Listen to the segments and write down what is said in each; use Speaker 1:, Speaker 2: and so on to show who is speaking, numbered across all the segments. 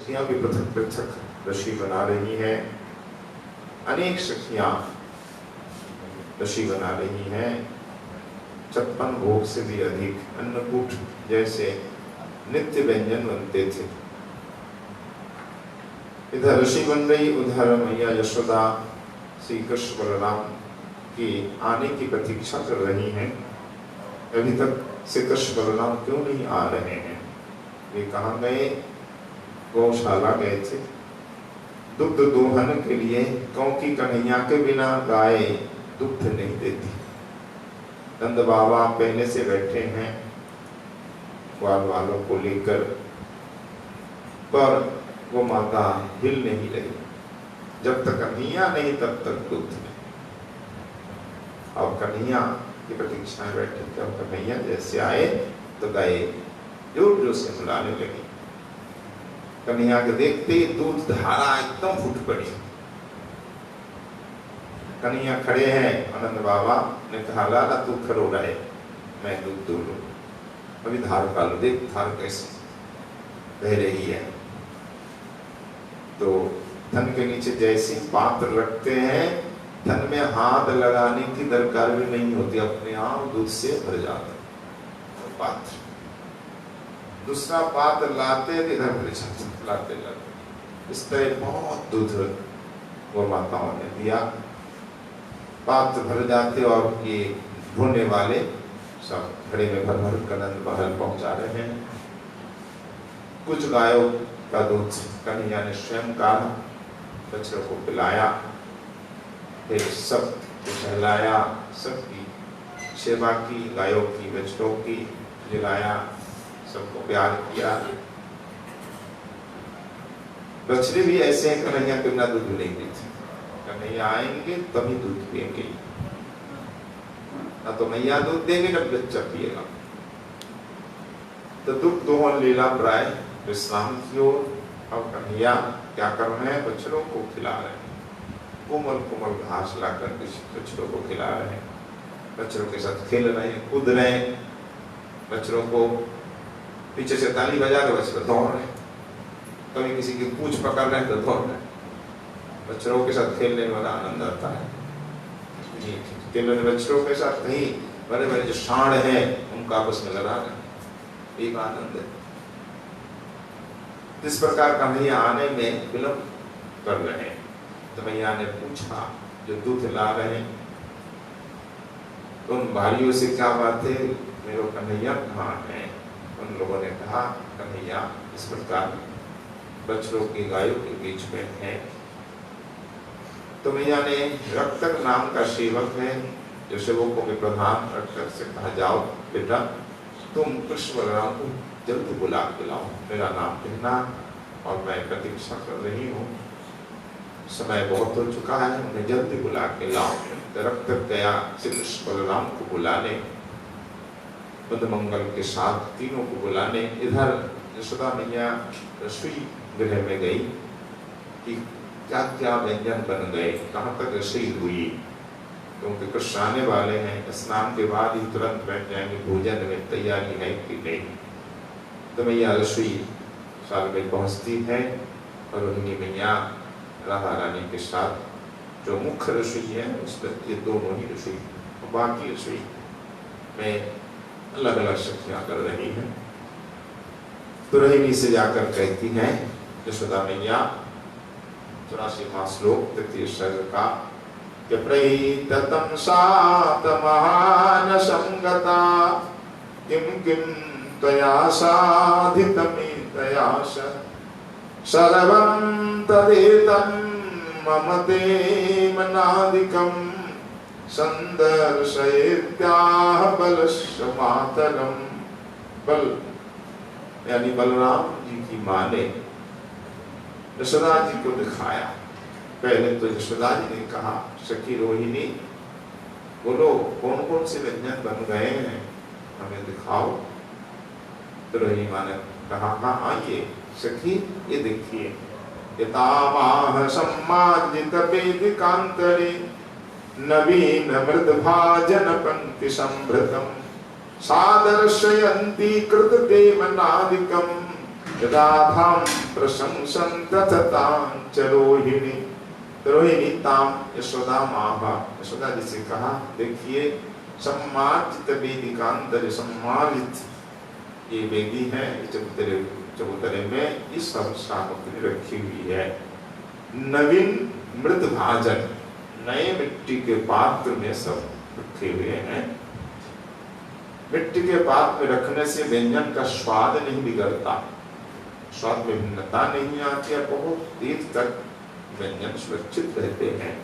Speaker 1: शक्तियां भी पृथक पृथक ऋषि बना रही हैं, अनेक शक्तियां ऋषि बना रही हैं। 56 भोग से भी अधिक अन्नकूट जैसे नित्य व्यंजन बनते थे। इधर ऋषि बन रही, उधर मैया यशोदा श्री कृष्ण बलराम की आने की प्रतीक्षा कर रही हैं। अभी तक श्री कृष्ण बलराम क्यों नहीं आ रहे हैं? वे कहाँ गए? गौशाला गए थे दुग्ध दोहन के लिए, क्योंकि कन्हैया के बिना गाय दुग्ध नहीं देती। नंद बाबा पहले से बैठे हैं ग्वाल वालों को लेकर, पर वो माता हिल नहीं रही। जब तक कन्हैया नहीं तब तक दुग्ध नहीं। अब कन्हैया की प्रतीक्षा में बैठे थे। अब कन्हैया जैसे आए तो गाय जोर जोर से बुलाने लगी। कन्हैया के देखते ही दूध धारा एकदम फूट पड़ी। कन्हैया खड़े हैं, आनंद बाबा ने कहा लाला तू खड़ो रहे, मैं दूध दू लूं। अभी धार का लो, देख धार कैसे बह रही है। तो थन के नीचे जैसे पात्र रखते हैं, थन में हाथ लगाने की दरकार भी नहीं होती, अपने आप दूध से भर जाता है पात्र। दूसरा पात्र लाते इधर भर जाते, लाते लाते। इस तरह बहुत दूध वो माताओं ने दिया। पात्र भर जाते और ये ढूंढने वाले सब घड़े में भर भर कनंद महल पहुंचा रहे हैं। कुछ गायों का दूध कन्हैया ने स्वयं काढ़ा, बच्चों को पिलाया, फिर सबको सहलाया, सबकी सेवा की, गायों की, बच्चों की जिलाया, सबको प्यार किया। बछड़े भी ऐसे हैं, कन्हैया के बिना दूध नहीं देते। कन्हैया आएंगे तभी दूध पिएंगे, ना तो मैया दूध देंगे ना बच्चा पिएगा। तो दुग्ध दोहन लीला प्राय विश्राम की ओर। अब कन्हैया क्या कर रहे हैं? बछड़ों को खिला रहे हैं। कोमल कोमल घास लाकर बछड़ों को खिला रहे हैं। बच्चों के साथ खेल रहे हैं, कूद रहे हैं। बच्चों को पीछे से ताली बजा रहे, बच्चे दौड़ रहे हैं। कभी किसी की पूंछ पकड़ रहे हैं तो दौड़ रहे हैं। बच्चों के साथ खेलने वाला आनंद आता है। खेलने बच्चों के साथ कहीं बड़े बड़े जो सांड हैं उनका आपस में लड़ा रहे हैं, एक आनंद है। इस प्रकार कन्हैया आने में विलंब कर रहे हैं। तो मैया ने पूछा जो दूध ला रहे हैं उन भाइयों से क्या बात है, मेरे कन्हैया कहाँ है? उन लोगों ने कहा कन्हैया इस प्रकार बछड़ों की गायों के बीच में है। तो मैया ने रक्तक नाम का सेवक है जो सेवकों के प्रधान रक्तक से कहा जाओ बेटा तुम कृष्ण बलराम को जल्दी बुला के लाओ, मेरा नाम कहना और मैं प्रतीक्षा कर रही हूँ, समय बहुत हो चुका है, उन्हें जल्दी बुला के लाओ। तो रक्तक गया श्री कृष्ण बलराम को बुलाने, बुद्ध मंगल के साथ तीनों को बुलाने। इधर यशोदा मैया रसोई गृह में गई कि क्या क्या व्यंजन बन गए, कहाँ तक रसोई हुई, क्योंकि कृष्ण आने वाले हैं। स्नान के बाद ही तुरंत बैठ जाएंगे, भोजन में तैयारी है कि नहीं। तो मैया रसोई साल में पहुँचती है और उन्हीं मैया राधा रानी के साथ जो मुख्य रसोई है उस पर ये दोनों ही रसोई, बाकी रसोई में अलग अलग शक्तियाँ कर रही हैं। तो रहीनी से जाकर कहती हैं यशोदा मैया 84वां श्लोक तृतीय सर्ग का कि प्रैततं सात महान संगता किम किम तया साधितमितया सर्वं तदेतं मम ते मनादिकं संदर्शयेत्याह बलस्य मातरम। बल यानी बलराम जी की माँ ने यशोदा जी को दिखाया। पहले तो यशोदा जी ने कहा सखी रोहिणी बोलो कौन कौन से व्यंजन बन गए हैं, हमें दिखाओ। तो रोहिणी माँ ने कहा हाँ आइए सखी ये देखिए, यतावाह सम्मार्जित वेदिकांतरे नवीन मृद भाजन पंक्ति संभृतम सादर्शयन्ति कृत देवनादिकम यदाथम प्रशंसन्त ततांच रोहिणी। रोहिणी ताम यशोदा माभा, यशोदा जी से कहा, देखिए सम्मार्जित वेदिकांतर, सम्मार्जित ये वेदी है, चबूतरे में इस सब सामग्री रखी हुई है। नवीन मृत भाजन, नए मिट्टी के पात्र में सब रखे हुए हैं। मिट्टी के पात्र में रखने से व्यंजन का स्वाद नहीं बिगड़ता, स्वाद में भिन्नता नहीं आती है, बहुत देर तक व्यंजन सुरक्षित रहते हैं।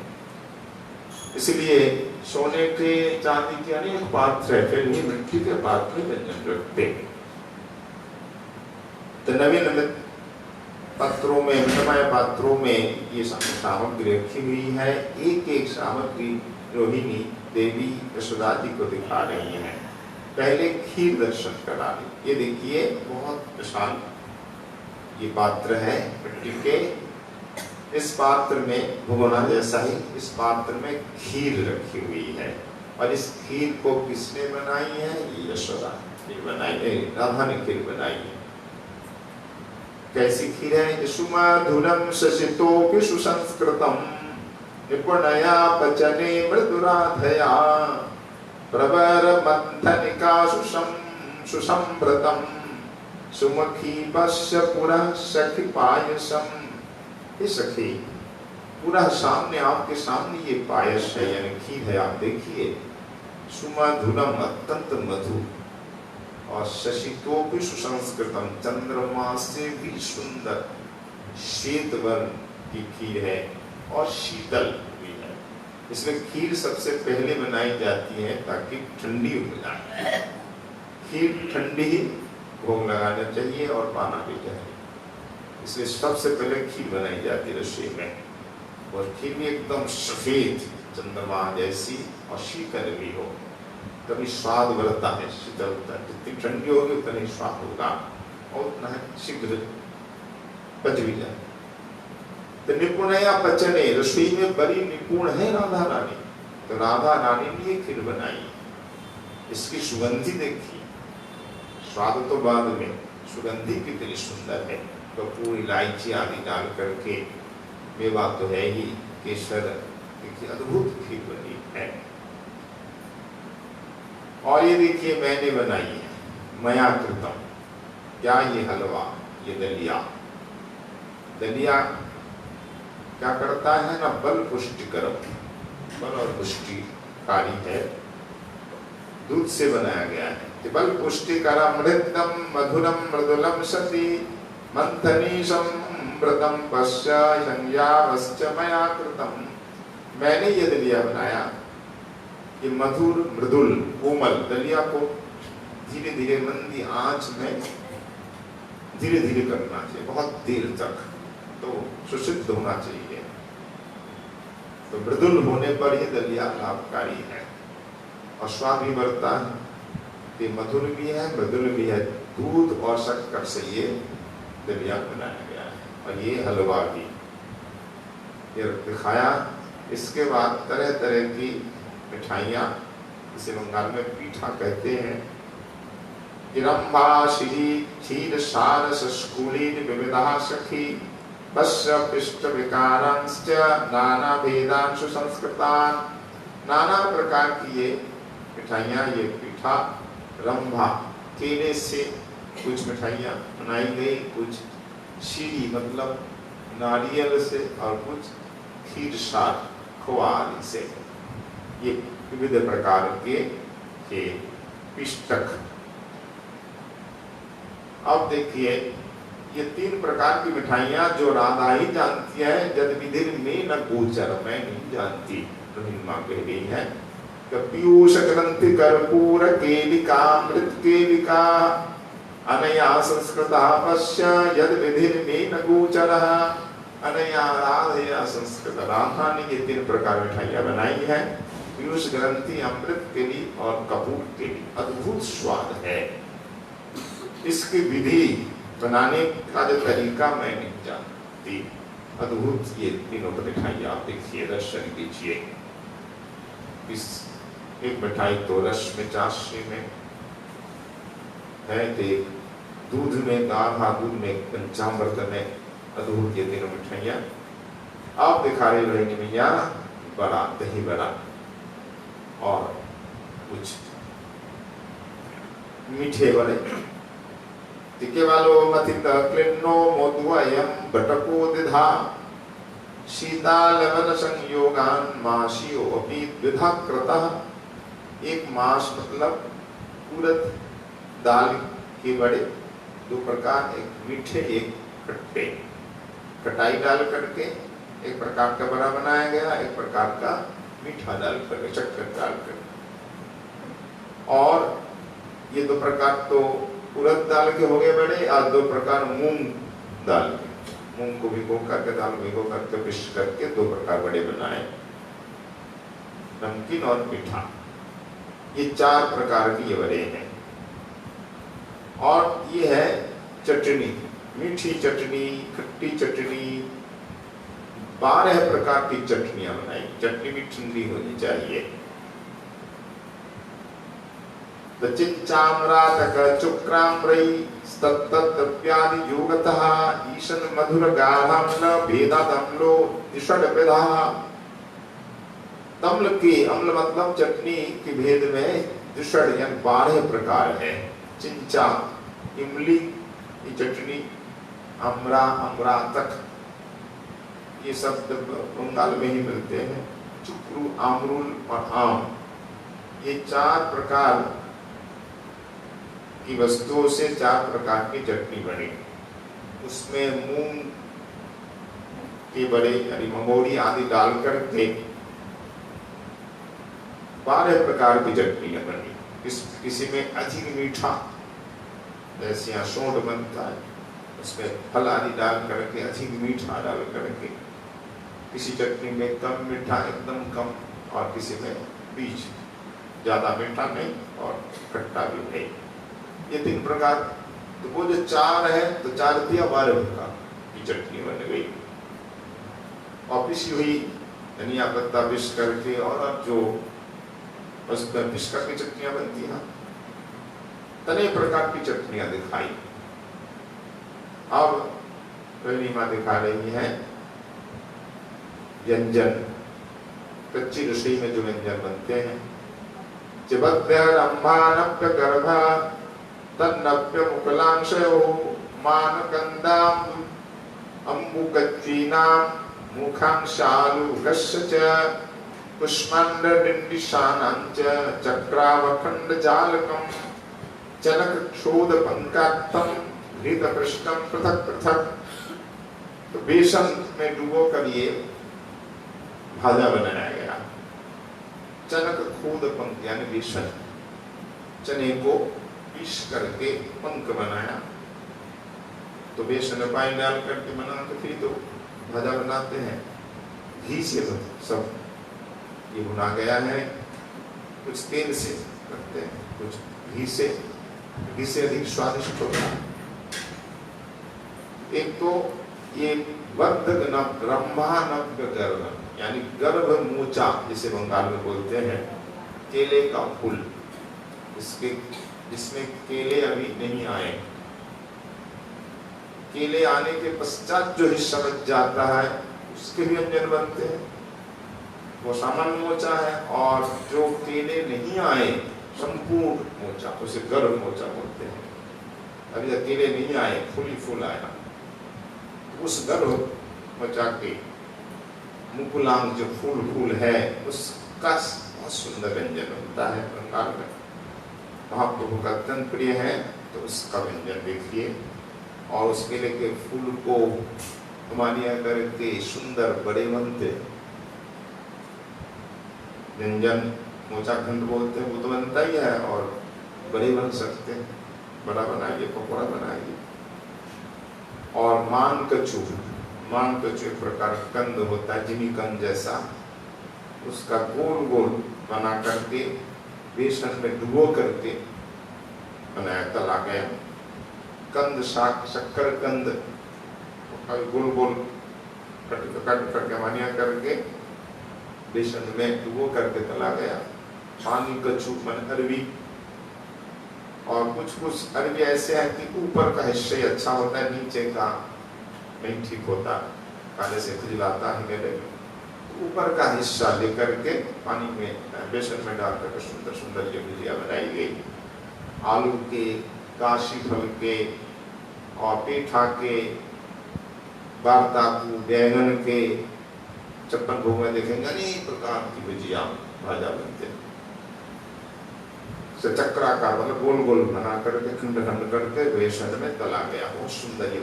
Speaker 1: इसलिए सोने के चांदी के अनेक पात्र है, फिर भी मिट्टी के पात्र में व्यंजन रखते हैं। तो नवीन पात्रों में, मृतमय पात्रों में ये सामग्री रखी हुई है। एक एक सामग्री रोहिणी देवी यशोदा जी को दिखा रही है। पहले खीर दर्शन करा रही, ये देखिए बहुत विशाल ये पात्र है मिट्टी के। इस पात्र में भगोना जैसा ही इस पात्र में खीर रखी हुई है, और इस खीर को किसने बनाई है? ये यशोदा ने बनाई है, राधा ने खीर बनाई है। कैसी खीर है? सुमधुरम शशितोपि सुसंस्कृतम निपुणया पचने मृदुराधया प्रवर मंथनिका सुसंप्रतम सुमुखी पश्य पुरः सखी पायसम। ये सखी, पूरा सामने आपके सामने ये पायस है, यानी खीर है, आप देखिए। सुमधुरम, अत्यंत मधुर, और शशितोपि सुसंस्कृतम, चंद्रमा से भी सुंदर श्वेत वर्ण की खीर है, और शीतल भी है। इसमें खीर सबसे पहले बनाई जाती है ताकि ठंडी हो जाए। खीर ठंडी ही भोग लगाना चाहिए और पाना भी चाहिए, इसलिए सबसे पहले खीर बनाई जाती है रसोई में। और खीर भी एकदम सफेद चंद्रमा जैसी और शीतल भी हो, तभी स्वाद बढ़ता है, शीतलता। जितनी ठंडी होगी उतना ही स्वाद होगा, और उतना शीघ्र पच भी जाए। तो निपुणया पचने, रसोई में बड़ी निपुण है राधा रानी। तो राधा रानी ने ये खीर बनाई। इसकी सुगंधी देखिए, स्वाद तो बाद में, सुगंधी कितनी सुंदर है। कपूर, इलायची आदि डाल करके, मेवा तो है ही, केसर, देखिए अद्भुत खीर बनी है। और ये देखिए मैंने बनाई है, मया कृतम। क्या ये हलवा, ये दलिया। दलिया क्या करता है ना, बल पुष्टिकरम, बल और पुष्टिकारी है, दूध से बनाया गया है। बल पुष्टिकरम मृतम मधुरम मृदुलम सती मंथनी संव्रतम पश्य संज्ञावश्च मया कृतम। मैंने ये दलिया बनाया, ये मधुर मृदुल कोमल दलिया को धीरे धीरे मंदी आंच में धीरे धीरे करना चाहिए, बहुत देर तक, तो सुसिद्ध होना चाहिए। तो मृदुल होने पर ही दलिया लाभकारी है, और स्वाद भी बढ़ता है। ये मधुर भी है, मृदुल भी है। दूध और शक्कर से ये दलिया बनाया गया है, और ये हलवा भी ये दिखाया। इसके बाद तरह तरह की मिठाइयाँ, इसे बंगाल में पीठा कहते हैं। रंभा श्री क्षीर सार स्कूलीन विविधा सखी बस्य पृष्ठ विकारांश्च नाना भेदांशु संस्कृतान। नाना प्रकार की ये मिठाइयाँ, ये पीठा रंभा, केले से कुछ मिठाइयाँ बनाई गई, कुछ शीरी मतलब नारियल से, और कुछ खीर सार खोआ आदि से। ये विविध प्रकार के पिष्टक। अब देखिए ये तीन प्रकार की मिठाइयाँ जो राधा ही जानती है, जद विधि में न गोचर, मैं नहीं जानती, रोहिणी माँ कह गई है। पीयूष ग्रंथि कर्पूर केलिका मृत केलिका अनया संस्कृता पश्य यद विधि में न गोचरः। अनया राधया संस्कृत, राधा ने ये तीन प्रकार मिठाइयाँ बनाई है। पीयूष ग्रंथि, अमृत केली और कपूर केली। अद्भुत स्वाद है। इसकी विधि बनाने का जो तरीका मैं नहीं जानती। अद्भुत ये तीनों मिठाइयाँ आप देखिए, दर्शन कीजिए। इस एक मिठाई तो रस में, चाशनी में है, तो एक दूध में, गाढ़ा दूध में, पंचामृत में, अद्भुत ये तीनों मिठाइयाँ। आप दिखा रही रहेंगे भैया बड़ा दही बड़ा और कुछ मीठे बड़े। तिके वालो मथित क्लिन्नो मोदुअयं बटको दिधा शीतालवन संयोगान माशियो अपि द्विधा कृतः। एक माश मतलब उड़द दाल के बड़े दो प्रकार, एक मीठे एक खट्टे, खटाई डाल करके एक प्रकार का बड़ा बनाया गया, एक प्रकार का मीठा डाल करके शक्कर डाल कर। और ये दो प्रकार तो उड़द दाल के हो गए बड़े और दो प्रकार मूंग दाल के, मूंग को भिगो करके दाल भिगो करके पिस करके दो प्रकार बड़े बनाए, नमकीन और मीठा। ये चार प्रकार की ये बड़े हैं। और ये है चटनी, मीठी चटनी, खट्टी चटनी, 12 प्रकार की चटनियां बनाई। चटनी भी ठंडी होनी चाहिए। चिंचामरातक चुक्राम्रई तत्तद्रव्यादि योगतः ईशन मधुर गाढ़म न भेदादम्लो निषड्विधः। तम्ल की, अम्ल मतलब चटनी के भेद में द्विषड यानी 12 प्रकार है। चिंचा इमली की चटनी, अमरा अमरातक ये सब बंगाल में ही मिलते हैं। चुक्रू अमरूल और आम, ये 4 प्रकार की वस्तुओं से 4 प्रकार की चटनी बनी। उसमें मूंग के बड़े यानी मंगोड़ी आदि डालकर के 12 प्रकार की चटनियां बनी। किसी में अधिक मीठा, जैसे यहाँ सोंठ बनता है उसमें फल आदि डाल करके अधिक मीठा डाल करके, किसी चटनी में कम मीठा एकदम कम, और किसी में बीच, ज्यादा मीठा नहीं और खट्टा भी नहीं। ये 3 प्रकार। तो वो जो 4 है तो 4 दिया 12 प्रकार की चटनी बन गई। और पिसी हुई धनिया पत्ता पिस करके, और अब जो उसमें पिस करके चटनियां बनती हैं, तने प्रकार की चटनियां दिखाई। अब पूर्णिमा दिखा रही है व्यंजन, कच्ची रसोई में जो व्यंजन बनते हैं। चिबद्यरम्भानप्य गर्भा तन्नप्य मुकलांशयो मानकंदाम अम्बुकच्चीनाम मुखांशालुकस्य च पुष्पंडडिंडिशानं च चक्रावखंडजालकम् चनकक्षोदपंकात्तम घृतकृष्णम पृथक पृथक। तो बेसन में डुबो कर ये भाजा बनाया गया। चनक खोद पंख यानी बेसन, चने को पीस करके पंख बनाया। तो बेसन में पानी डाल करके बना तो फिर तो भाजा बनाते हैं। घी से सब ये भुना गया है, कुछ तेल से करते हैं, कुछ घी से अधिक स्वादिष्ट होता है। एक तो ये रंभानव्य गर्भ यानी गर्भ मोचा जिसे बंगाल में बोलते हैं, केले का फूल, इसमें केले अभी नहीं आए। केले आने के पश्चात जो हिस्सा बच जाता है उसके व्यंजन बनते हैं, वो सामान्य मोचा है। और जो केले नहीं आए संपूर्ण मोचा, उसे गर्भ मोचा बोलते हैं। अभी तक केले नहीं आए, फूल आया, उस गर्भ मोचा के मुकुलांग जो फूल है उसका बहुत सुंदर व्यंजन बनता है बंगाल में। महाप्रभु का अत्यंत प्रिय है, तो उसका व्यंजन देखिए। और उस केले के फूल को हमारिया करके सुंदर बड़े बनते व्यंजन मोचा खंड बोलते हैं, वो तो बनता ही है। और बड़े बन सकते हैं, बड़ा बनाइए, पकौड़ा बनाइए। और मान कचू एक प्रकार कंद होता है, जिमी कंद जैसा, उसका गोल गोल बना करके बेसन में डुबो करके बनाया, तला गया। कंद शाक, शक्कर कंद गोल गोल कट करके मानिया करके बेसन में डुबो करके तला गया। पानी कचू मन अरबी। और कुछ अरबी ऐसे है कि ऊपर का हिस्सा अच्छा होता है, नीचे का नहीं ठीक होता, काले से खुजलाता है गले में। ऊपर का हिस्सा लेकर के पानी में बेसन में डाल करके सुंदर सुंदर ये भुजिया बनाई गई। आलू के, काशी फल के और पेठा के, बारदाकू, बैंगन के, छप्पन भोग में देखेंगे अनेक प्रकार की भुजिया भाजा बनते हैं। चक्राकार मतलब गोल गोल बना करके खंड खंड करके बेसन में तला गया। बहुत सुंदर ये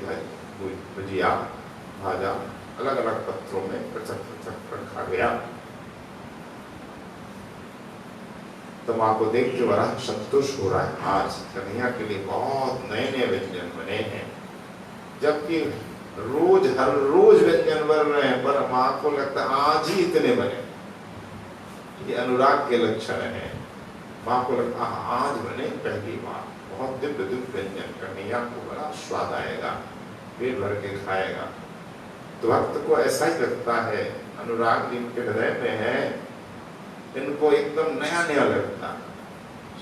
Speaker 1: भुजिया भाजा अलग अलग पत्रों में पृथक पृथक रखा गया। तो माँ को देख के बड़ा संतोष हो रहा है। आज कन्हैया के लिए बहुत नए नए व्यंजन बने हैं, जबकि रोज हर रोज व्यंजन बन रहे हैं, पर माँ को लगता है आज ही इतने बने। ये अनुराग के लक्षण है। माँ को लगता आज बने पहली बार, बहुत दिव्य दिव्य व्यंजन। कन्हैया को बड़ा स्वाद आएगा, पेट भर के खाएगा। तो भक्त को ऐसा ही लगता है, अनुराग जिनके हृदय में है इनको एकदम नया नया लगता।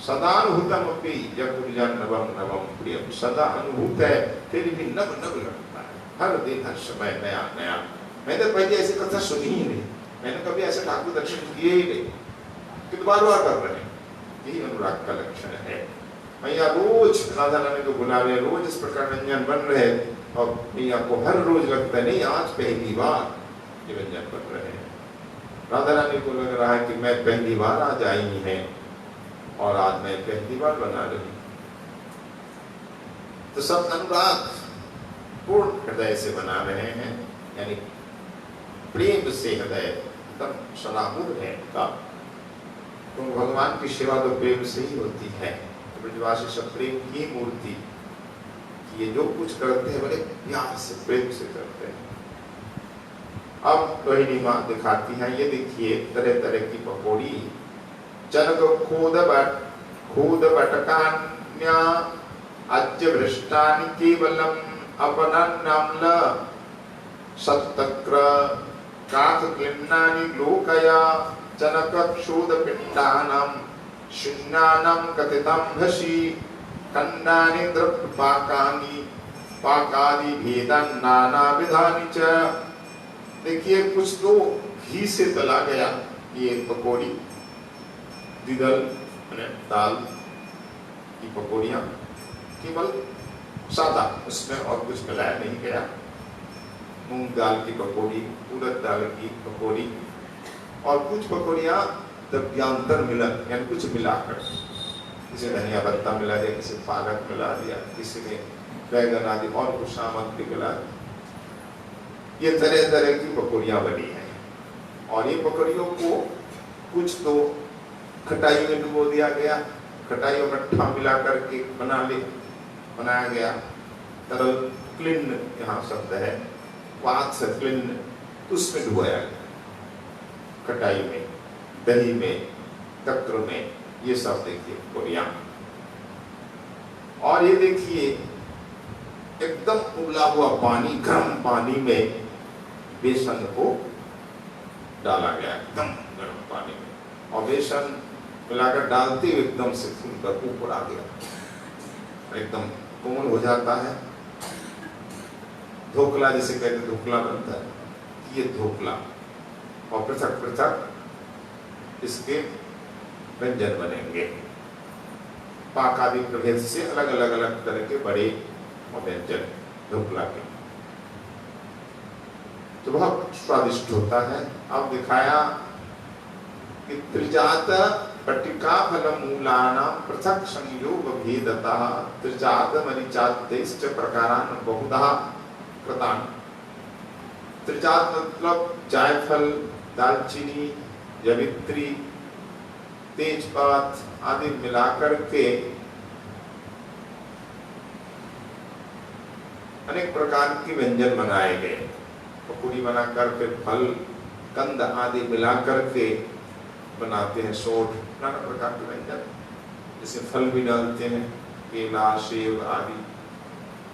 Speaker 1: सदानुभूतम अपि नवम नवम प्रियम, सदा अनुभूत है फिर भी नव नव लगता है, हर दिन हर समय नया नया। मैंने तो पहले ऐसी कथा सुनी ही नहीं, मैंने कभी ऐसे ठाकुर दर्शन किए ही नहीं, कितनी बार बार कर रहे हैं। यही अनुराग का लक्षण है। मैया रोज राधा रानी को बुला रहे, रोज इस प्रकार व्यंजन बन रहे, और मैया को हर रोज लगता है नहीं आज पहली बार ये व्यंजन बन रहे हैं। राधा रानी को लग रहा है कि मैं पहली बार आज आई है और आज मैं पहली बार बना रही। तो सब अनुराग पूर्ण हृदय से बना रहे हैं, यानी प्रेम से हृदय एकदम सलामुद है उनका। तो भगवान की सेवा तो प्रेम से ही होती है। तो ब्रजवासी सब प्रेम की मूर्ति, ये जो कुछ करते हैं बड़े प्यार से प्रेम से करते हैं। अब रोहिणी माँ दिखाती है, ये देखिए तरह तरह की पकौड़ी। चनक खूद बटकान्या अज्य भ्रष्टानि केवलम अपनन्नम्ल सत्तक्र काथ क्लिन्नानि लोकया चनक क्षोद पिंडानम शून्यानम कथितम भसी खंडानि द्रव्य पाकादि भेदन नाना विधानि च। देखिए कुछ तो घी से तला गया ये पकौड़ी, द्विदल दाल की पकौड़ियाँ, केवल सादा, उसमें और कुछ मिलाया नहीं गया। मूंग दाल की पकौड़ी, उड़द दाल की पकौड़ी, और कुछ पकौड़ियाँ द्रव्यांतर मिलन, यानी कुछ मिलाकर, किसी धनिया पत्ता मिला दिया, किसी पालक मिला दिया, किसी ने बैगन आदि और कुछ सामग्री मिला दी। ये तरह तरह की पकौड़ियाँ बनी हैं। और ये पकौड़ियों को कुछ तो खटाई में डुबो दिया गया, खटाई और मट्ठा मिला करके बनाया गया। तरल क्लिन्न यहाँ शब्द है, वात्स क्लिन्न, उसमें डुबोया गया, खटाई में, दही में, तक्र में, ये सब देखिए पकौड़ियाँ। और ये देखिए एकदम उबला हुआ पानी, गर्म पानी में बेसन को डाला गया, एकदम गर्म पानी में, और बेसन मिलाकर डालते हुए एकदम से फूलकर ऊपर आ गया, एकदम कोमल हो जाता है। ढोकला जिसे कहते हैं, ढोकला बनता है, ये ढोकला। और पृथक पृथक इसके व्यंजन बनेंगे, पाक आदि प्रभेद से अलग अलग अलग तरह के बड़े व्यंजन ढोकला के, तो बहुत स्वादिष्ट होता है। अब दिखाया कि त्रिजात पट्टिका फल मूलानां पृथक संयोग भेदतः त्रिजात मरीचाद्यश्च प्रकारान् बहुधा कृतान्। त्रिजात मतलब जायफल, दालचीनी, जवित्री, तेजपात आदि मिलाकर के अनेक प्रकार के व्यंजन बनाए गए। पकौड़ी बनाकर फिर फल, कंद आदि मिलाकर के बनाते हैं, सोठ, नाना प्रकार के व्यंजन। जैसे फल भी डालते हैं, केला, सेब आदि,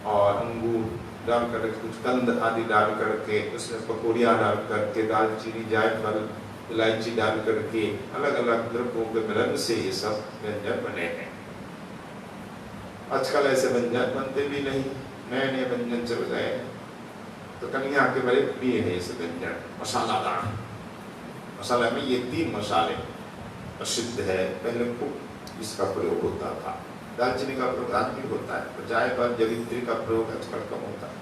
Speaker 1: और अंगूर डाल कर, कुछ कंद आदि डाल करके उसमें पकौड़ियाँ डाल करके, दालचीनी, जायफल, इलायची डाल करके अलग अलग द्रव्यों के मिलन से ये सब व्यंजन बने हैं। आजकल ऐसे व्यंजन बनते भी नहीं, नए नए व्यंजन चल गए हैं। तो कन्हैया के बड़े प्रिय है इस व्यंजन मसालादार। मसाला में ये 3 मसाले प्रसिद्ध है। पहले खूब इसका प्रयोग होता था। दालचीनी का प्रयोग आज भी होता है, पर जायफल जवित्री का प्रयोग आजकल कम होता है।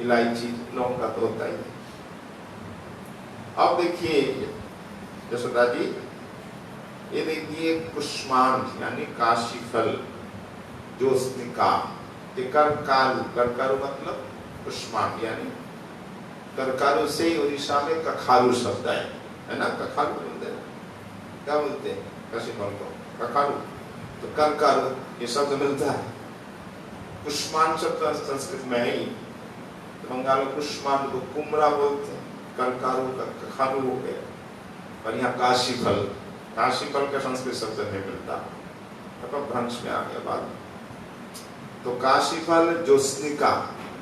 Speaker 1: इलायची लौंग का तो होता ही है। अब देखिए यशोदा जी, ये देखिए कुष्मांड यानी काशीफल, जोस्निका, करकारू, करकारू मतलब कुष्मांड यानी करकारू से ही उड़ीसा में कखारू शब्द है ना। कखारू बोलते हैं, क्या बोलते हैं काशीफल को? कखारू। तो करकारू ये शब्द मिलता है। कुष्मांड शब्द संस्कृत में है ही, तो बंगाल में कुष्मांड को कुमरा बोलते हैं, करकारू का कखारू हो गया। और यहाँ काशीफल, काशीफल का संस्कृत शब्द नहीं मिलता, तो भ्रंश में आ गया बाद। तो काशीफल जोस्निका,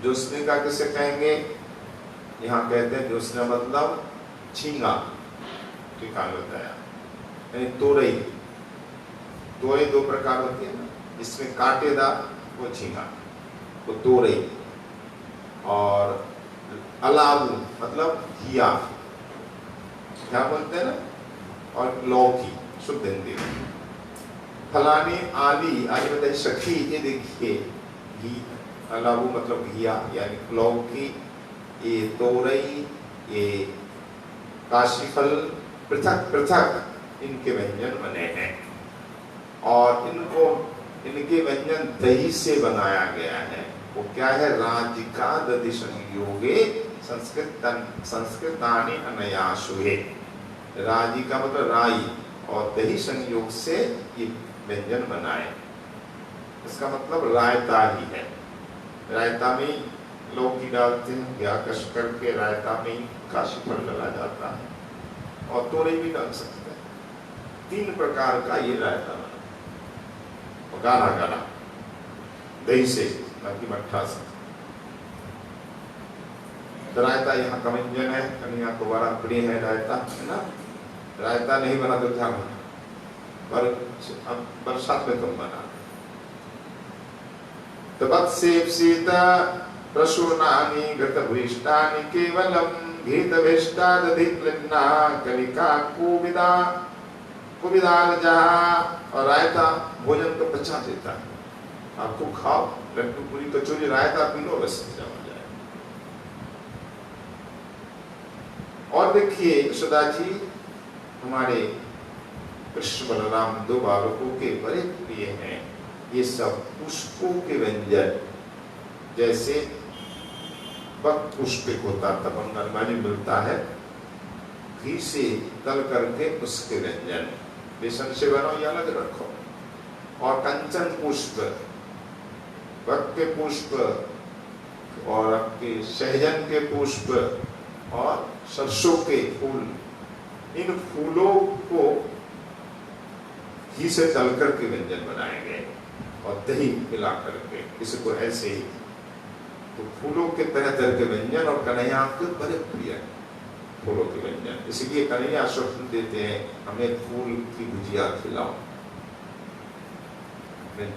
Speaker 1: जोस्निका किसे कहेंगे? यहाँ कहते हैं जोस्ना मतलब झींगा, ठीक है बताया, यानी तोरई। तोरई 2 प्रकार होती है ना, इसमें कांटेदार वो झींगा, वो तोरई। और अलाबू मतलब घिया, क्या बोलते हैं ना, और लौकी, शुद्ध हिंदी में। फलानी आली, आली बताइए सखी, ये देखिए घी, अलाबू मतलब घिया यानी लौकी, ये तोरई, ये काशीफल, पृथक पृथक इनके व्यंजन बने हैं। और इनको, इनके व्यंजन दही से बनाया गया है। वो क्या है? राजिका दधि संयोगे संस्कृतानि अनयासुहे। राजिका मतलब राई और दही संयोग से ये व्यंजन बनाए। इसका मतलब रायता ही है। रायता में लौकी डालते हैं, या कश करके रायता में काशीफल डाला जाता है, और तोरई भी डाल सकते हैं। 3 प्रकार का ये रायता बना, गाढ़ा गाढ़ा दही से, बाकी मट्ठा से। तो रायता यहाँ का व्यंजन है, कन्हैया को बड़ा प्रिय है रायता, है ना। रायता नहीं बना तो क्या बना? पर अब बरसात में तुम बना। तपत्सेप्सिता प्रसूनानि गतभूष्टानि केवलम घृतभीष्टा दधिक्लिन्ना कलिका कुबिदा, कुबिदाल जहा। और रायता भोजन को पचा देता है। आपको खाओ लड्डू पूरी कचौरी, रायता पी लो, बस जम जाए। और देखिए यशोदा जी हमारे कृष्ण बलराम 2 बालकों के बड़े प्रिय हैं ये सब पुष्पों के व्यंजन। जैसे बक पुष्पिक होता था, बंगाल में मिलता है, घी से तल करके उसके व्यंजन, बेसन से बनाओ या अलग रखो। और कंचन पुष्प, बक के पुष्प, और आपके सहजन के पुष्प, और सरसों के फूल, इन फूलों को घी से तल करके व्यंजन बनाए गए और दही मिला करके, इसको ऐसे ही। तो फूलों के तरह तरह के व्यंजन, और कन्हैया के बड़े प्रिय है फूलों के व्यंजन। इसलिए कन्हैया स्वप्न देते हैं हमें फूल की भुजिया खिलाओ।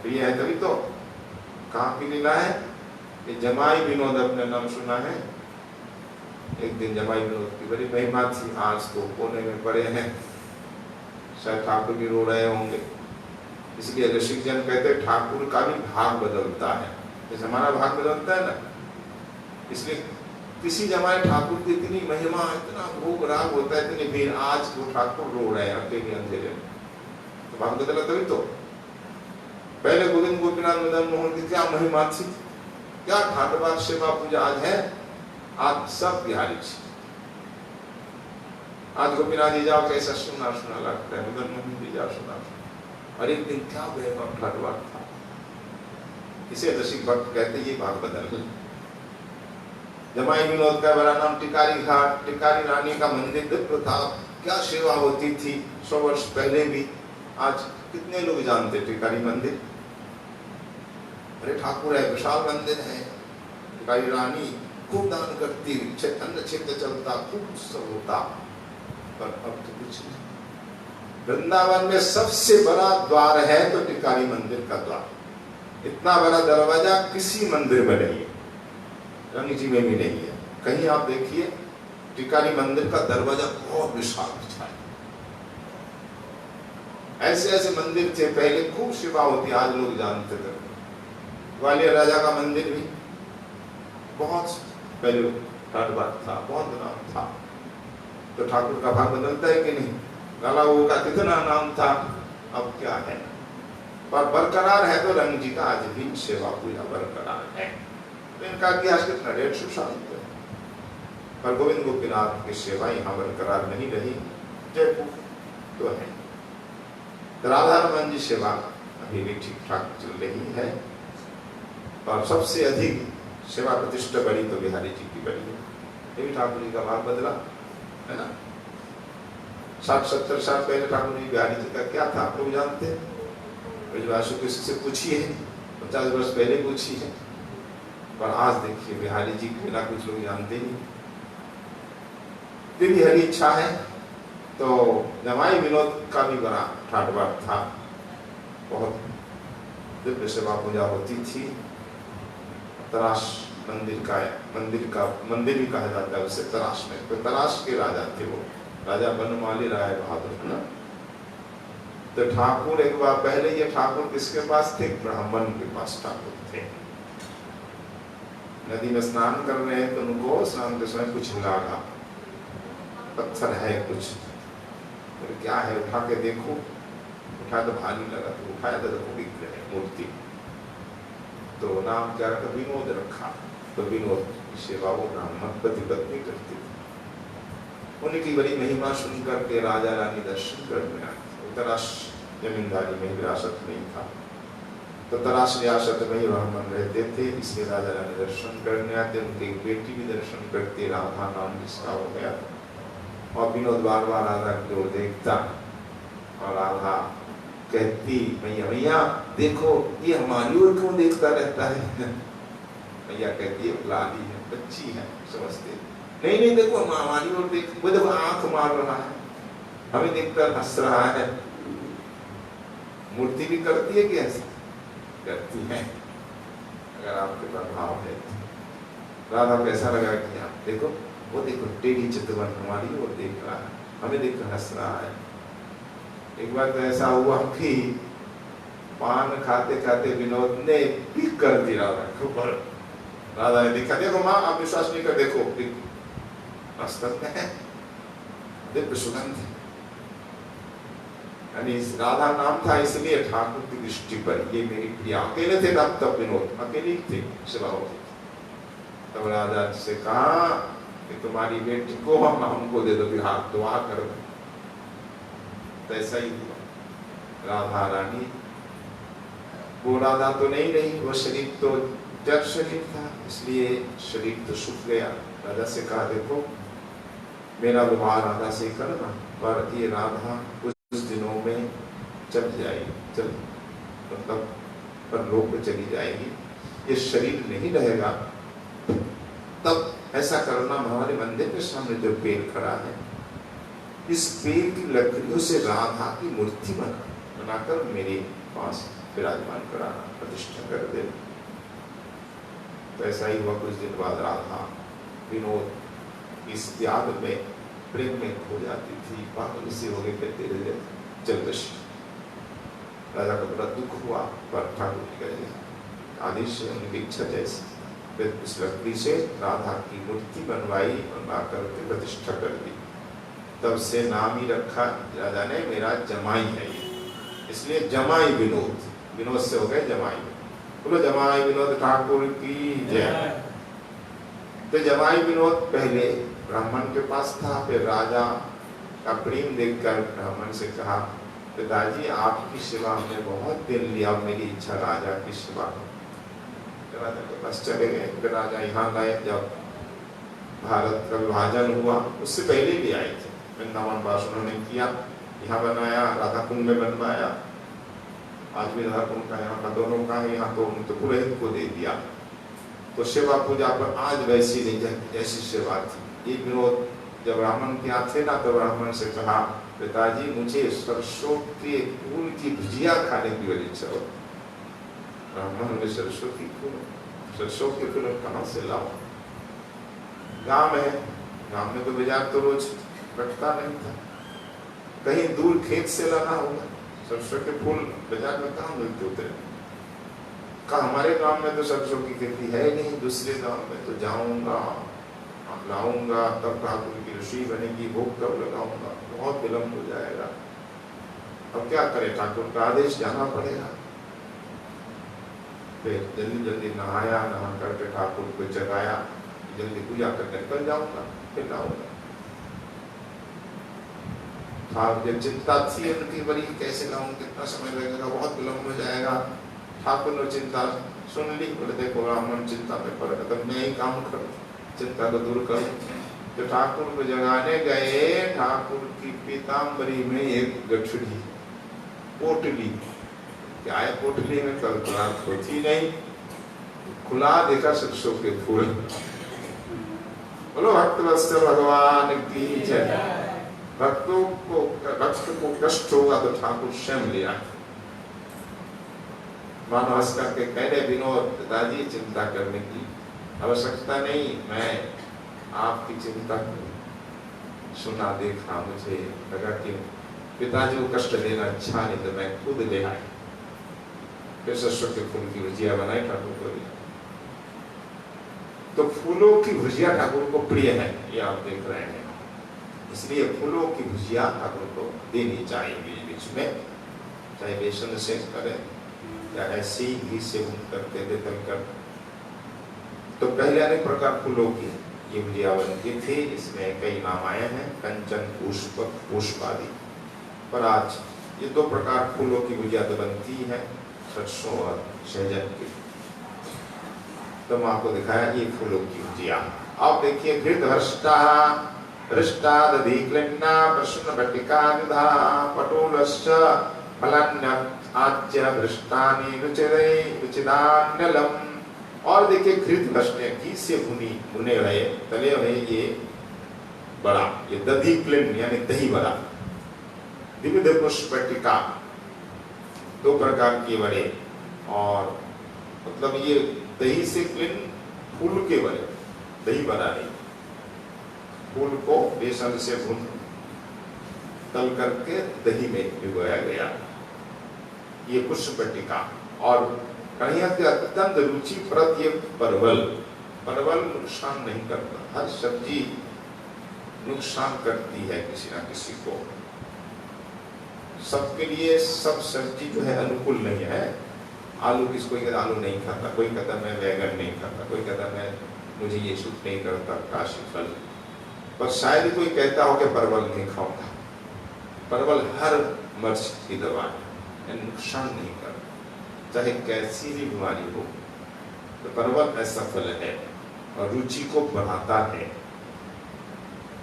Speaker 1: प्रिय है तभी तो। कहाँ की लीला है? ये जमाई विनोद अपने नाम सुना है? एक दिन जमाई विनोद की बड़ी महिमा थी, आज तो कोने में पड़े हैं, शायद ठाकुर भी रो रहे होंगे। इसलिए रसिक जन कहते हैं ठाकुर का भी भाग बदलता है, जैसे हमारा भाग बदलता है ना। इसलिए किसी जमाने ठाकुर की इतनी महिमा, इतना भोग राग होता है, इतनी भीड़, आज वो ठाकुर रो रहे हैं अकेले अंधेरे में, तो भाग बदला तभी तो। पहले गोविंद गोपीनाथ मदन मोहन की क्या महिमा थी, क्या ठाट बाट सेवा पूजा आज है, आज सब बिहारी छी। आज गोपीनाथ जी जाओ कैसा सुना सुना लगता है, मदन मोहन जी जाओ सुना। और एक दिन क्या वैभव ठाट बाट था, इसे रसिक भक्त कहते ये भाग बदल। जमाई विनोद का बड़ा नाम टिकारी घाट, टिकारी रानी का मंदिर दिव्य था, क्या सेवा होती थी 100 वर्ष पहले भी। आज कितने लोग जानते टिकारी मंदिर? अरे ठाकुर है, विशाल मंदिर है, टिकारी रानी खूब दान करती, अन्न क्षेत्र चलता, खूब उत्सव होता। पर अब तो कुछ नहीं। वृंदावन में सबसे बड़ा द्वार है तो टिकारी मंदिर का द्वार, इतना बड़ा दरवाजा किसी मंदिर में नहीं है। रंग जी में भी नहीं है। कहीं आप देखिए टिकारी मंदिर का दरवाजा बहुत विशाल है, ऐसे ऐसे मंदिर थे पहले, खूब सेवा होती, आज लोग जानते थे। ग्वालियर राजा का मंदिर भी बहुत पहले ठाट था, बहुत नाम था। तो ठाकुर का भाग बदलता है कि नहीं? गालाओं का कितना नाम था, अब क्या है? पर बरकरार है तो रंग जी का आज भी सेवा पूजा बरकरार है। तो इनका इतिहास कितना 150 साल है। पर गोविंद गोपीनाथ की सेवा यहाँ बरकरार नहीं रही, जयपुर तो है। राधा रमन जी सेवा अभी भी ठीक ठाक चल रही है, और सबसे अधिक सेवा प्रतिष्ठा बड़ी तो बिहारी जी की बड़ी है। ये भी ठाकुर जी का भाग बदला है ना। 60-70 साल पहले ठाकुर जी बिहारी जी का क्या था आप लोग जानते हैं? ब्रजवासी किसी से पूछिए, 50 वर्ष पहले पूछिए, पर आज देखिए बिहारी जी के बिना कुछ लोग जानते नहीं। फिर भी हरी इच्छा है तो जमाई विनोद का भी बड़ा ठाटबाट था, बहुत दिव्य सेवा पूजा होती थी। तराश मंदिर भी कहा जाता है उसे, तराश में। तो तराश के राजा थे वो, राजा बनमाली राय बहादुर ना। तो ठाकुर एक बार पहले ये ठाकुर किसके पास थे? ब्राह्मण के पास ठाकुर थे। नदी में स्नान कर रहे हैं तो उनको स्नान के समय कुछ लगा, पत्थर है कुछ, तो क्या है? उठा के देखो, उठा तो भारी लगा, तो उठाया तो विग्रह है, मूर्ति। तो नाम क्या रखा? विनोद रखा। तो विनोद की सेवा वो ब्राह्मण पति पत्नी करती थी। उनकी बड़ी महिमा सुनकर के राजा रानी दर्शन करने आए। तराश जमींदारी में विरासत नहीं था, तो तराश रियासत में ही ब्राह्मण रहते थे, इसलिए राजा रानी दर्शन करने आते। उनकी एक बेटी भी दर्शन करती, राधा नाम जिसका हो गया। और विनोद बार बार राधा की ओर देखता, और राधा कहती, मैया मैया देखो ये हमारी ओर क्यों देखता रहता है? मैया कहती है लाली है, बच्ची है, समझते नहीं। नहीं देखो हमारी ओर देख, वो देखो आंख मार रहा है, हमें देखकर हंस रहा है। मूर्ति भी करती है कि ऐसा करती है? अगर आपके पास भाव है तो राधा को ऐसा लगा कि आप देखो, वो देखो टेढ़ी चितवन हमारी ओर देख रहा है, हमें देखकर हंस रहा है। एक बार तो ऐसा हुआ कि पान खाते खाते विनोद ने पीक कर दिया राधा। राधा ने देखा, देखो माँ आप विश्वास नहीं कर, देखो पीक मस्तक में है, दिव्य सुगंध है। यानी राधा नाम था इसलिए ठाकुर की दृष्टि पर ये मेरी प्रिया। अकेले थे तब विनोद अकेले थे, सेवा होती। तब राजा से कहा कि तुम्हारी बेटी को हमको दे दो, बिहार दुआ कर दो। तो ऐसा ही हुआ। राधा रानी वो राधा तो नहीं रही, वो शरीर तो जड़ शरीर था, इसलिए शरीर तो सूख गया। राजा से कहा देखो मेरा विवाह राधा से करना, पर ये राधा कुछ दिनों में चल जाएगी, चल मतलब परलोक में चली जाएगी, ये शरीर नहीं रहेगा। तब ऐसा करना, हमारे मंदिर के सामने जो पेड़ खड़ा है, इस पेड़ की लकड़ियों से राधा की मूर्ति बनाकर मेरे पास विराजमान कराना, प्रतिष्ठा कर दे। तो ऐसा ही हुआ। कुछ दिन बाद राधा विनोद इस त्याग में, प्रेम में खो जाती थी, पागल से हो गए, कहते रहे जलदस्यु। राजा को बड़ा दुख हुआ, पर ठाकुर जी का आदेश से उनकी इच्छा जैसे फिर उस लकड़ी से राधा की मूर्ति बनवाई और लाकर के प्रतिष्ठा कर दी। तब से नाम ही रखा राजा ने, मेरा जमाई है ये, इसलिए जमाई विनोद, विनोद से हो गए जमाई। बोलो जमाई विनोद ठाकुर की जय। तो जमाई विनोद पहले ब्राह्मण के पास था, फिर राजा का प्रेम देखकर ब्राह्मण से कहा, पिताजी आपकी सेवा हमने बहुत दिन लिया, मेरी इच्छा राजा की सेवा। राजा के पास चले गए। फिर राजा यहाँ गए, जब भारत का विभाजन हुआ, उससे पहले भी आए थे। वृंदावन वास उन्होंने किया, यहाँ बनाया, राधा कुंड में बनवाया। आज भी राधा कुंड का यहाँ का दोनों का है, यहाँ तो उनको पुरोहित को दे दिया। तो सेवा पूजा पर आज वैसी नहीं जैसी सेवा थी। एक विनोद जब ब्राह्मण के यहाँ थे ना, तो ब्राह्मण से कहा, पिताजी मुझे सरसों के फूल की भुजिया खाने की बड़ी इच्छा हो। ब्राह्मण में सरसों के फूल कहाँ से लाओ? गांव है, गांव में तो बाजार तो रोज रखता नहीं था, कहीं दूर खेत से लाना होगा। सरसों के फूल बाजार में कहाँ मिलते होते हैं? कहा हमारे गांव में तो सरसों की खेती है नहीं, दूसरे गांव में तो जाऊंगा लाऊंगा, तब ठाकुर की रसोई बनेगी, भोग कब लगाऊंगा, बहुत विलम्ब हो जाएगा। अब क्या करे, ठाकुर का आदेश, जाना पड़ेगा। फिर जल्दी जल्दी नहाया, नहा करके ठाकुर को जगाया, जल्दी पूजा करके निकल जाऊंगा, फिर लाऊंगा। जब चिंता थी उनकी बड़ी, कैसे लाऊं, कितना समय लगेगा, बहुत विलम्ब हो जाएगा। ठाकुर ने चिंता सुन ली, बोले देखो ब्राह्मण चिंता में पड़ गया, तो मैं ही काम करूं, चिंता को दूर करूं। तो ठाकुर को जगाने गए, ठाकुर की पीताम्बरी में एक गठरी, पोटली, क्या है पोटली में, कल रात होती नहीं, खुला देखा सरसों के फूल। बोलो भक्तवत्सल भगवान की जय। भक्तों को, भक्त को कष्ट होगा तो ठाकुर स्वयं लिया। मानो हंस करके कह रहे, विनोद पिताजी चिंता करने की आवश्यकता नहीं, मैं आपकी चिंता सुना देखा, मुझे लगा कि पिताजी को कष्ट देना अच्छा नहीं, तो मैं खुद ले आया। फिर सरसों के फूल की भुजिया बनाई, ठाकुर को दिया। तो फूलों की भुजिया ठाकुर को प्रिय है, ये आप देख रहे हैं, इसलिए फूलों की भुजिया ठाकुर को देनी चाहिए बीच बीच में, चाहे बेसन से करें या ऐसे ही घी से भून करके दे तलकर। तो पहले अनेक प्रकार फूलों की ये भुजिया बनती थी, इसमें कई नाम आए हैं, कंचन, पुष्प, पुष्प आदि। पर आज ये दो प्रकार फूलों की भुजिया तो बनती है, सरसों और सहजन की। तो मैं आपको दिखाया ये फूलों की भुजिया। आप देखिए, घृत हर्षता हृष्टा दधि क्लिन्ना प्रसन्न भट्टिका निधा पटोलश्च फलान्य आज्य भृष्टानि रुचिरै रुचिदान्यलम। और देखिए घृत भ्रष्ट, घी से भुने हुए तले हुए ये बड़ा, ये दधि क्लिन यानी दही बड़ा, विविध पुष्पटिका, दो प्रकार के बड़े, और मतलब ये दही से क्लिन फूल के बड़े, दही बड़ा नहीं, फूल को बेसन से भून तल करके दही में भिगोया गया, ये पुष्पटिका। और कन्हैया के अत्यंत रुचिप्रद ये परवल, परवल नुकसान नहीं करता, हर सब्जी नुकसान करती है किसी ना किसी को, सबके लिए सब सब्जी जो है अनुकूल नहीं है। आलू किसको कहता आलू नहीं खाता, कोई कहता मैं बैगन नहीं खाता, कोई कहता मैं मुझे ये सूट नहीं करता काशी फल, पर शायद कोई कहता हो कि परवल नहीं खाऊंगा। परवल हर मर्ज की दवा है, नुकसान नहीं करता, चाहे कैसी भी बीमारी हो। तो परवल ऐसा फल है और रुचि को बढ़ाता है।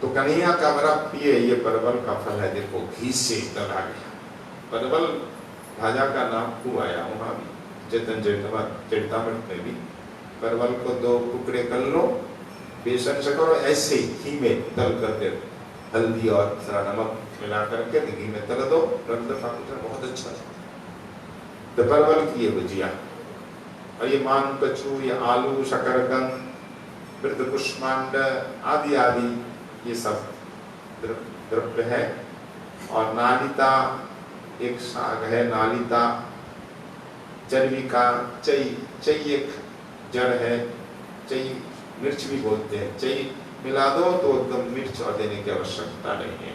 Speaker 1: तो कन्हैया का बड़ा प्रिय ये परवल का फल है, देखो घी से तला गया परवल। भाजा का नाम खूब आया वहां भी, चेतन चरितामृत में भी। परवल को दो टुकड़े कर लो, बेसन से करो, ऐसे ही घी में तल कर दे, हल्दी और थोड़ा नमक मिला करके घी में तल दो, बहुत अच्छा। तो परवल की ये भुजिया, और ये मान कछू, ये आलू, शकरकंद, वृद्ध कुष्मांड आदि आदि ये सब द्रव्य है। और नालिता एक साग है, नालिता, चर्विका, चई एक जड़ है, चई मिर्च भी बोलते हैं, चई मिला दो तो एकदम मिर्च और देने की आवश्यकता नहीं है।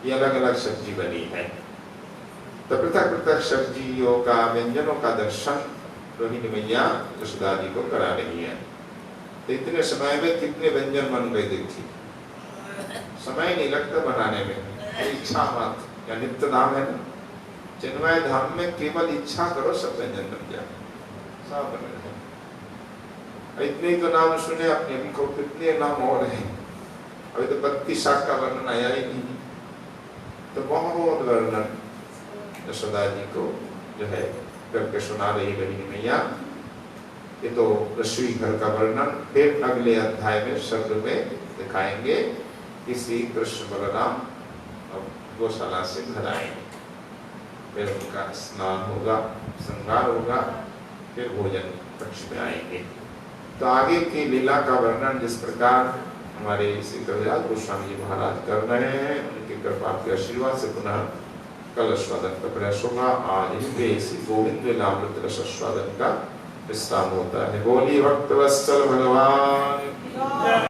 Speaker 1: ये अलग अलग सब्जी बनी है। तो पृथक पृथक सब्जियों का, व्यंजनों का दर्शन रोहिणी मैया यशोदा जी को करा रही है। तो इतने समय में कितने व्यंजन बन गए देखिए, समय नहीं लगता बनाने में, इच्छा मत या नित्य धाम है ना, चिन्मय धाम में केवल इच्छा करो सब व्यंजन बन जाए, सब बन जाए। इतने तो नाम सुने अपने, अभी को कितने नाम और हैं, अभी तो 32 शाख का वर्णन आया ही नहीं। तो बहुत वर्णन यशोदा जी को जो है करके सुना रही रोहिणी मैया। ये तो रसोई घर का वर्णन फिर अगले अध्याय में शब्द में दिखाएंगे कि श्री कृष्ण बलराम गौशाला से घर आएंगे, फिर उनका स्नान होगा, श्रृंगार होगा, फिर भोजन पक्ष में आएंगे। तो आगे की लीला का वर्णन जिस प्रकार हमारे श्री कविराज गोस्वामी जी महाराज कर रहे हैं। उनकी कृपा के आशीर्वाद से पुनः कलश वादन का प्रयास होगा। आज इनके श्री गोविंद लीलामृत रस स्वादन का विश्राम होता है। बोलिए भक्तवत्सल भगवान